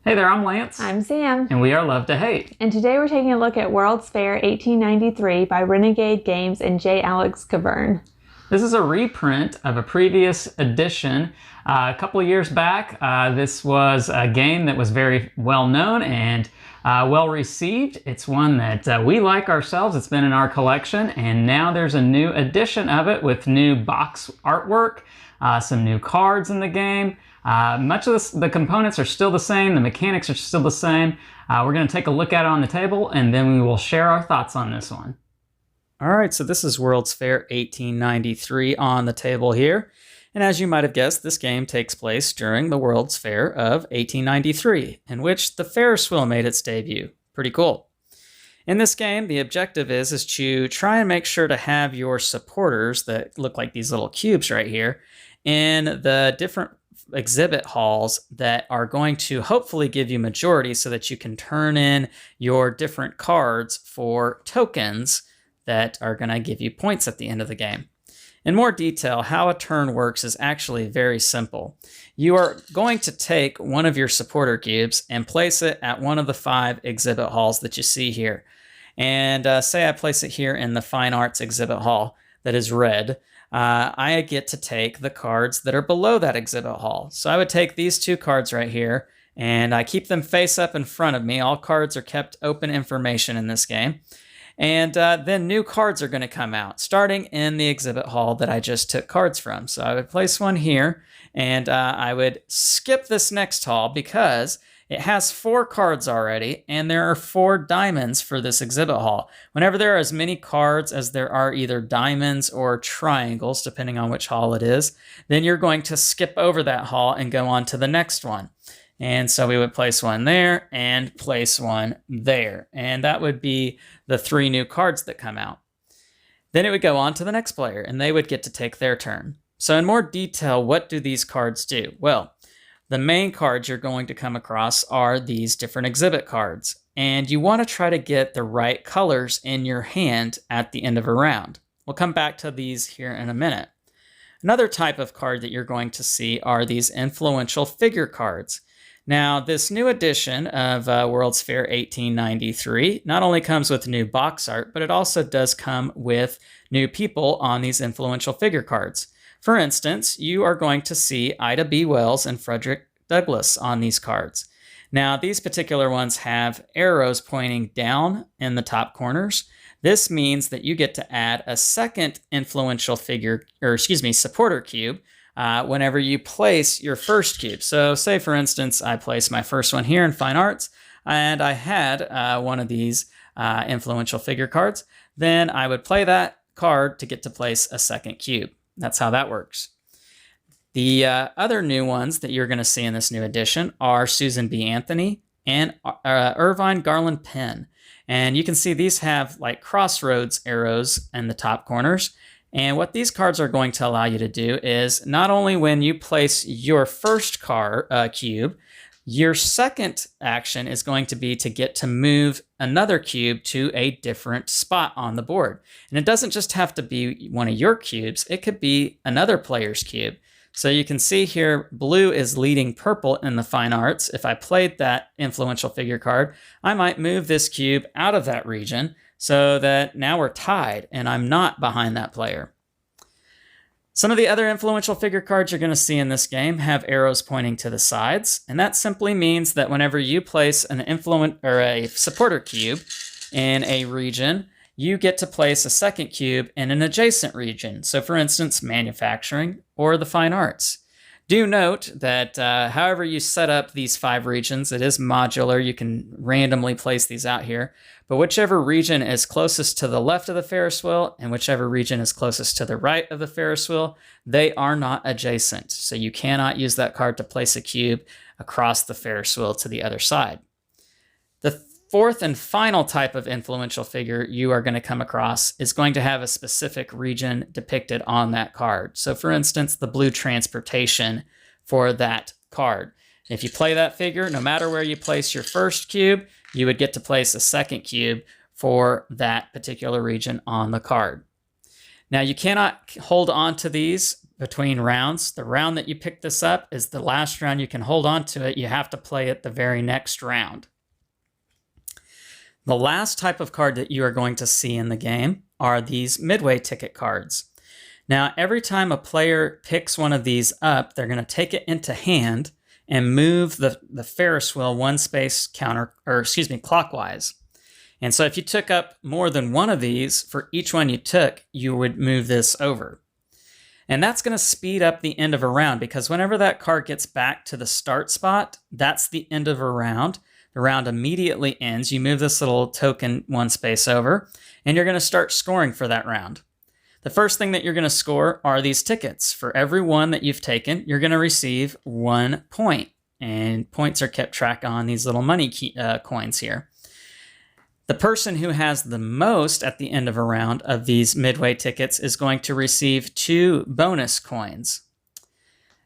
Hey there, I'm Lance. I'm Sam. And we are Love to Hate. And today we're taking a look at World's Fair 1893 by Renegade Games and J. Alex Cavern. This is a reprint of a previous edition. A couple of years back, this was a game that was very well known and well received. It's one that we like ourselves. It's been in our collection, and now there's a new edition of it with new box artwork, some new cards in the game. Much of the components are still the same. The mechanics are still the same. We're going to take a look at it on the table, and then we will share our thoughts on this one. All right, so this is World's Fair 1893 on the table here. And as you might have guessed, this game takes place during the World's Fair of 1893, in which the Ferris wheel made its debut. Pretty cool. In this game, the objective is to try and make sure to have your supporters that look like these little cubes right here in the different exhibit halls that are going to hopefully give you majority so that you can turn in your different cards for tokens that are going to give you points at the end of the game. In more detail, how a turn works is actually very simple. You are going to take one of your supporter cubes and place it at one of the 5 exhibit halls that you see here. And say I place it here in the Fine Arts exhibit hall that is red. I get to take the cards that are below that exhibit hall. So I would take these 2 cards right here, and I keep them face up in front of me. All cards are kept open information in this game. And then new cards are going to come out, starting in the exhibit hall that I just took cards from. So I would place one here, and I would skip this next hall because it has 4 cards already, and there are 4 diamonds for this exhibit hall. Whenever there are as many cards as there are either diamonds or triangles, depending on which hall it is, then you're going to skip over that hall and go on to the next one. And so we would place one there and place one there. And that would be the 3 new cards that come out. Then it would go on to the next player, and they would get to take their turn. So in more detail, what do these cards do? Well, the main cards you're going to come across are these different exhibit cards. And you want to try to get the right colors in your hand at the end of a round. We'll come back to these here in a minute. Another type of card that you're going to see are these influential figure cards. Now, this new edition of World's Fair 1893 not only comes with new box art, but it also does come with new people on these influential figure cards. For instance, you are going to see Ida B. Wells and Frederick Douglass on these cards. Now, these particular ones have arrows pointing down in the top corners. This means that you get to add a second influential figure, supporter cube, whenever you place your first cube. So say, for instance, I place my first one here in Fine Arts, and I had one of these influential figure cards. Then I would play that card to get to place a second cube. That's how that works. The other new ones that you're going to see in this new edition are Susan B. Anthony and Irvine Garland Penn. And you can see these have like crossroads arrows in the top corners. And what these cards are going to allow you to do is not only when you place your first cube, your second action is going to be to get to move another cube to a different spot on the board. And it doesn't just have to be one of your cubes. It could be another player's cube. So you can see here, blue is leading purple in the Fine Arts. If I played that influential figure card, I might move this cube out of that region so that now we're tied and I'm not behind that player. Some of the other influential figure cards you're going to see in this game have arrows pointing to the sides, and that simply means that whenever you place an a supporter cube in a region, you get to place a second cube in an adjacent region. So for instance, manufacturing or the Fine Arts. Do note that however you set up these 5 regions, it is modular. You can randomly place these out here. But whichever region is closest to the left of the Ferris wheel and whichever region is closest to the right of the Ferris wheel, they are not adjacent. So you cannot use that card to place a cube across the Ferris wheel to the other side. The 4th and final type of influential figure you are going to come across is going to have a specific region depicted on that card. So for instance, the blue transportation for that card. If you play that figure, no matter where you place your first cube, you would get to place a second cube for that particular region on the card. Now, you cannot hold on to these between rounds. The round that you pick this up is the last round you can hold on to it. You have to play it the very next round. The last type of card that you are going to see in the game are these midway ticket cards. Now, every time a player picks one of these up, they're going to take it into hand and move the Ferris wheel one space clockwise. And so if you took up more than one of these, for each one you took, you would move this over. And that's going to speed up the end of a round, because whenever that card gets back to the start spot, that's the end of a round. The round immediately ends. You move this little token one space over, and you're going to start scoring for that round. The first thing that you're going to score are these tickets. For every one that you've taken, you're going to receive 1 point. And points are kept track on these little money coins here. The person who has the most at the end of a round of these midway tickets is going to receive 2 bonus coins.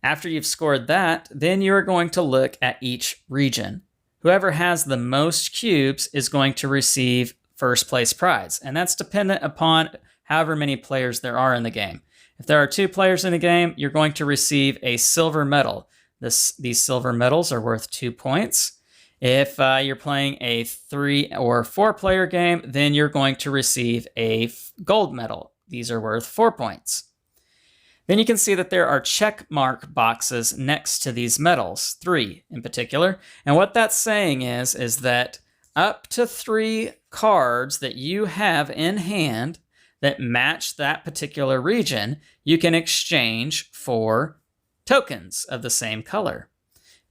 After you've scored that, then you're going to look at each region. Whoever has the most cubes is going to receive first place prize. And that's dependent upon however many players there are in the game. If there are 2 players in the game, you're going to receive a silver medal. These silver medals are worth 2 points. If you're playing a 3 or 4 player game, then you're going to receive a gold medal. These are worth 4 points. Then you can see that there are check mark boxes next to these medals, 3 in particular. And what that's saying is that up to 3 cards that you have in hand that match that particular region, you can exchange for tokens of the same color.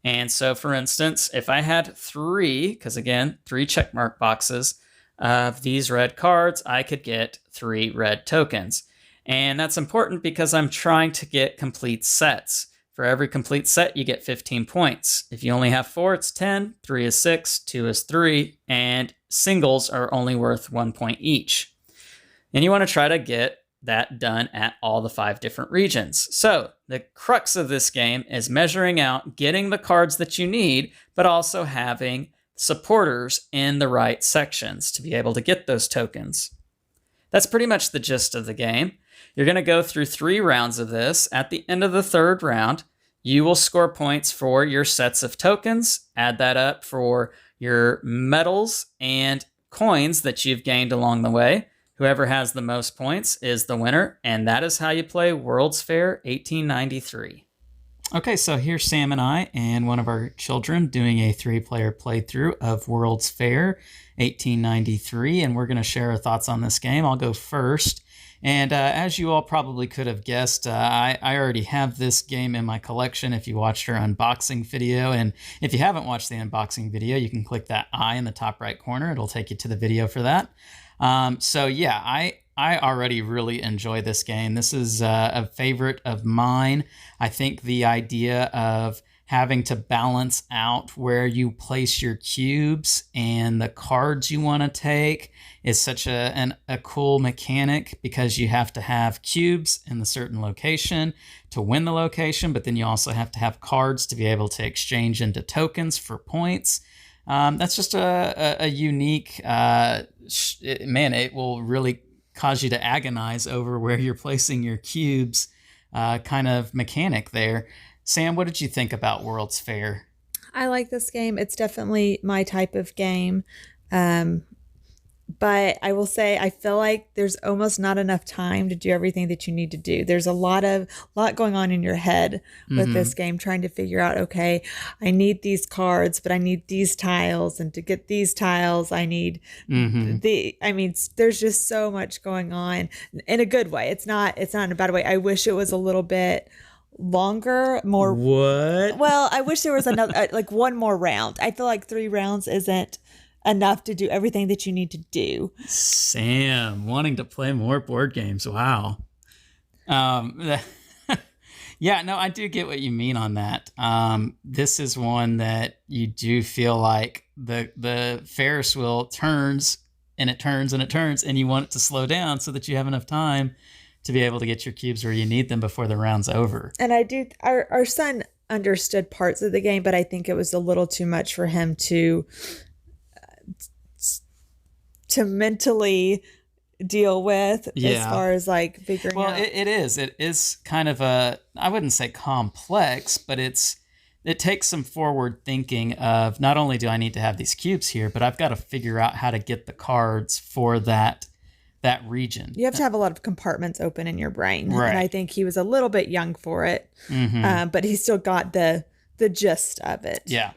And so, for instance, if I had 3, because again, 3 checkmark boxes of these red cards, I could get 3 red tokens. And that's important because I'm trying to get complete sets. For every complete set, you get 15 points. If you only have 4, it's 10, 3 is 6, 2 is 3, and singles are only worth 1 point each. And you want to try to get that done at all the 5 different regions. So the crux of this game is measuring out, getting the cards that you need, but also having supporters in the right sections to be able to get those tokens. That's pretty much the gist of the game. You're going to go through 3 rounds of this. At the end of the 3rd round, you will score points for your sets of tokens, add that up for your medals and coins that you've gained along the way. Whoever has the most points is the winner, and that is how you play World's Fair 1893. Okay, so here's Sam and I and one of our children doing a 3-player playthrough of World's Fair 1893, and we're going to share our thoughts on this game. I'll go first. And as you all probably could have guessed, I already have this game in my collection if you watched our unboxing video. And if you haven't watched the unboxing video, you can click that I in the top right corner. It'll take you to the video for that. So yeah, I already really enjoy this game. This is a favorite of mine. I think the idea of having to balance out where you place your cubes and the cards you want to take is such a cool mechanic, because you have to have cubes in a certain location to win the location, but then you also have to have cards to be able to exchange into tokens for points. That's just a unique, man, it will really cause you to agonize over where you're placing your cubes kind of mechanic there. Sam, what did you think about World's Fair? I like this game. It's definitely my type of game. But I will say, I feel like there's almost not enough time to do everything that you need to do. There's a lot going on in your head with this game, trying to figure out, okay, I need these cards, but I need these tiles. And to get these tiles, I need there's just so much going on in a good way. It's not in a bad way. I wish it was a little bit longer, more. What? Well, I wish there was another, like one more round. I feel like 3 rounds isn't enough to do everything that you need to do. Sam, wanting to play more board games. Wow. Yeah, no, I do get what you mean on that. This is one that you do feel like the Ferris wheel turns and it turns and it turns, and you want it to slow down so that you have enough time to be able to get your cubes where you need them before the round's over. And our son understood parts of the game, but I think it was a little too much for him to mentally deal with as Yeah. far as like figuring Well, out. it is. It is kind of I wouldn't say complex, but it takes some forward thinking of not only do I need to have these cubes here, but I've got to figure out how to get the cards for that region. You have to have a lot of compartments open in your brain. Right. And I think he was a little bit young for it, but he still got the gist of it. Yeah.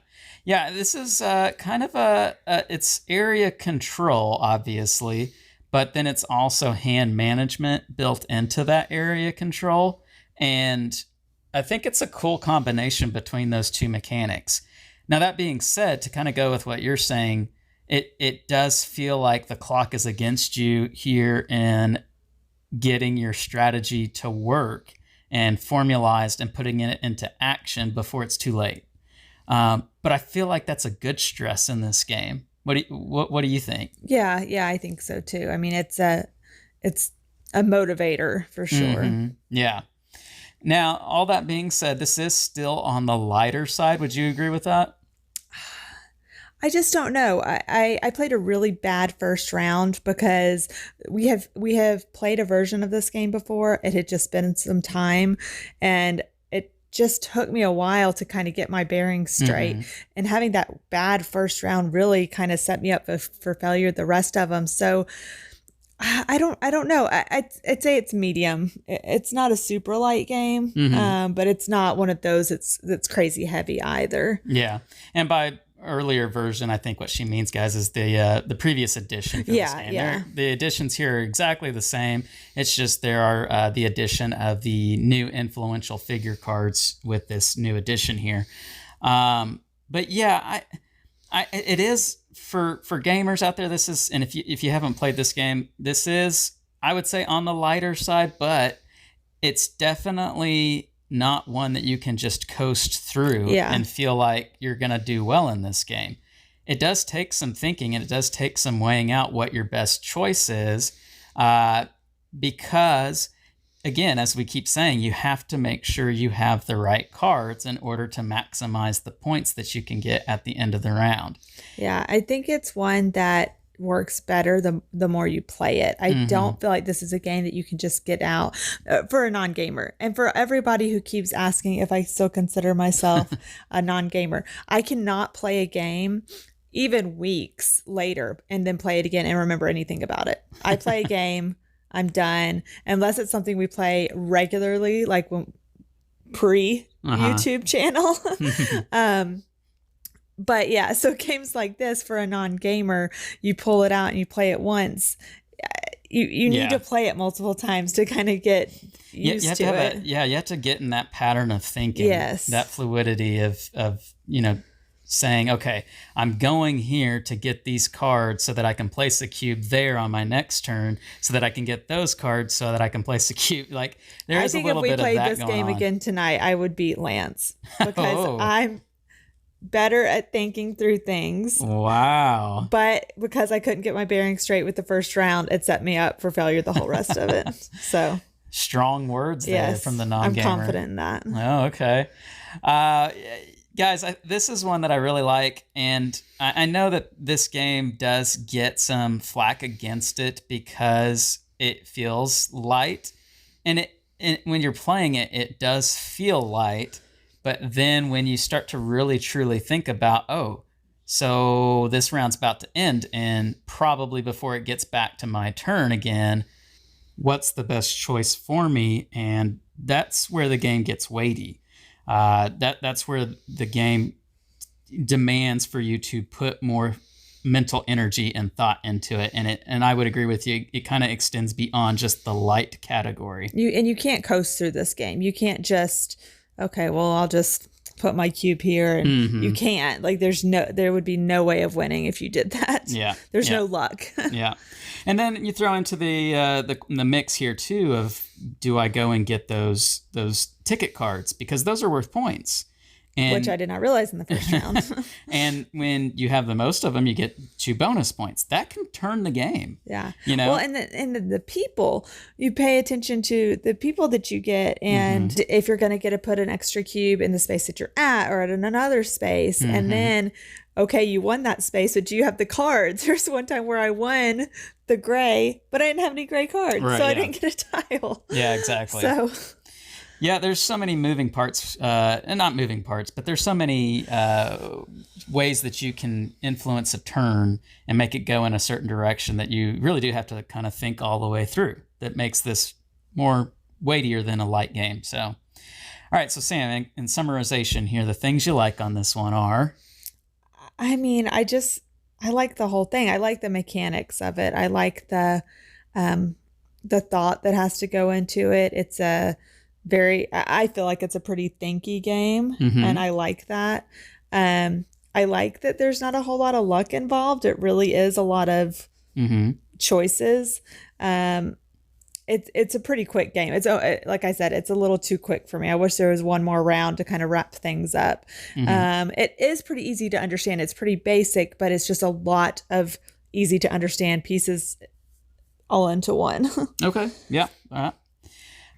Yeah, this is kind of it's area control, obviously, but then it's also hand management built into that area control. And I think it's a cool combination between those two mechanics. Now, that being said, to kind of go with what you're saying, it does feel like the clock is against you here in getting your strategy to work and formalized and putting it into action before it's too late. But I feel like that's a good stress in this game. What do you think? Yeah, I think so too. I mean, it's a motivator for sure. Mm-hmm. Yeah. Now, all that being said, this is still on the lighter side. Would you agree with that? I just don't know. I played a really bad first round because we have played a version of this game before. It had just been some time, and it just took me a while to kind of get my bearings straight. And having that bad first round really kind of set me up for failure the rest of them. So I don't know. I'd say it's medium. It's not a super light game, but it's not one of those that's crazy heavy either. Yeah, and by earlier version, I think what she means, guys, is the previous edition for this game. Yeah. The additions here are exactly the same. It's just there are the addition of the new influential figure cards with this new edition here. But yeah, it is for gamers out there. This is, and if you haven't played this game, this is, I would say, on the lighter side, but it's definitely not one that you can just coast through and feel like you're going to do well in this game. It does take some thinking, and it does take some weighing out what your best choice is, because, again, as we keep saying, you have to make sure you have the right cards in order to maximize the points that you can get at the end of the round. Yeah, I think it's one that works better the more you play it. I don't feel like this is a game that you can just get out for a non-gamer. And for everybody who keeps asking if I still consider myself a non-gamer, I cannot play a game even weeks later and then play it again and remember anything about it. I play a game, I'm done, unless it's something we play regularly, like when pre-YouTube channel. But yeah, so games like this for a non-gamer, you pull it out and you play it once. You need to play it multiple times to kind of get used to it. You have to get in that pattern of thinking. Yes. That fluidity of saying, okay, I'm going here to get these cards so that I can place a cube there on my next turn, so that I can get those cards so that I can place a cube. Like, there is a little bit of that going on. I think if we played this game again tonight, I would beat Lance because I'm better at thinking through things. Wow. But because I couldn't get my bearings straight with the first round, it set me up for failure the whole rest of it. So strong words there from the non-gamer. I'm confident in that. Oh, okay. Guys, this is one that I really like, and I know that this game does get some flack against it because it feels light, and when you're playing it, it does feel light. But then when you start to really truly think about, so this round's about to end, and probably before it gets back to my turn again, what's the best choice for me? And that's where the game gets weighty. That's where the game demands for you to put more mental energy and thought into it. And I would agree with you. It kind of extends beyond just the light category. You can't coast through this game. You can't just, okay, well, I'll just put my cube here, and you can't. Like, there would be no way of winning if you did that. Yeah, there's no luck. Yeah, and then you throw into the mix here too of, do I go and get those ticket cards, because those are worth points. Which I did not realize in the first round. And when you have the most of them, you get 2 bonus points. That can turn the game. Yeah. Well, and the people, you pay attention to the people that you get, and if you're going to get to put an extra cube in the space that you're at or at another space, and then okay, you won that space, but do you have the cards? There's one time where I won the gray, but I didn't have any gray cards, Right, so I yeah. didn't get a tile. Yeah, exactly. So, Yeah, there's so many moving parts, and not moving parts, but there's so many ways that you can influence a turn and make it go in a certain direction that you really do have to kind of think all the way through. That makes this more weightier than a light game. So, all right, so Sam, in summarization here, the things you like on this one are? I mean, I like the whole thing. I like the mechanics of it. I like the thought that has to go into it. It's I feel like it's a pretty thinky game, and I like that. I like that there's not a whole lot of luck involved. It really is a lot of choices. It's a pretty quick game. It's like I said, it's a little too quick for me. I wish there was one more round to kind of wrap things up. It is pretty easy to understand. It's pretty basic, but it's just a lot of easy to understand pieces all into one. Okay, yeah, all right.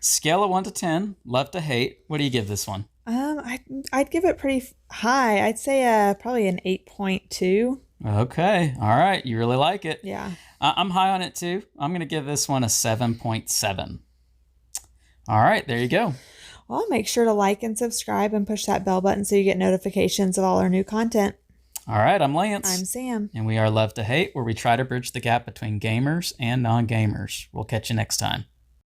Scale of 1 to 10, love to hate. What do you give this one? I'd give it pretty high. I'd say probably an 8.2. Okay, all right. You really like it. Yeah. I'm high on it too. I'm going to give this one a 7.7. All right, there you go. Well, make sure to like and subscribe and push that bell button so you get notifications of all our new content. All right, I'm Lance. I'm Sam. And we are Love to Hate, where we try to bridge the gap between gamers and non-gamers. We'll catch you next time.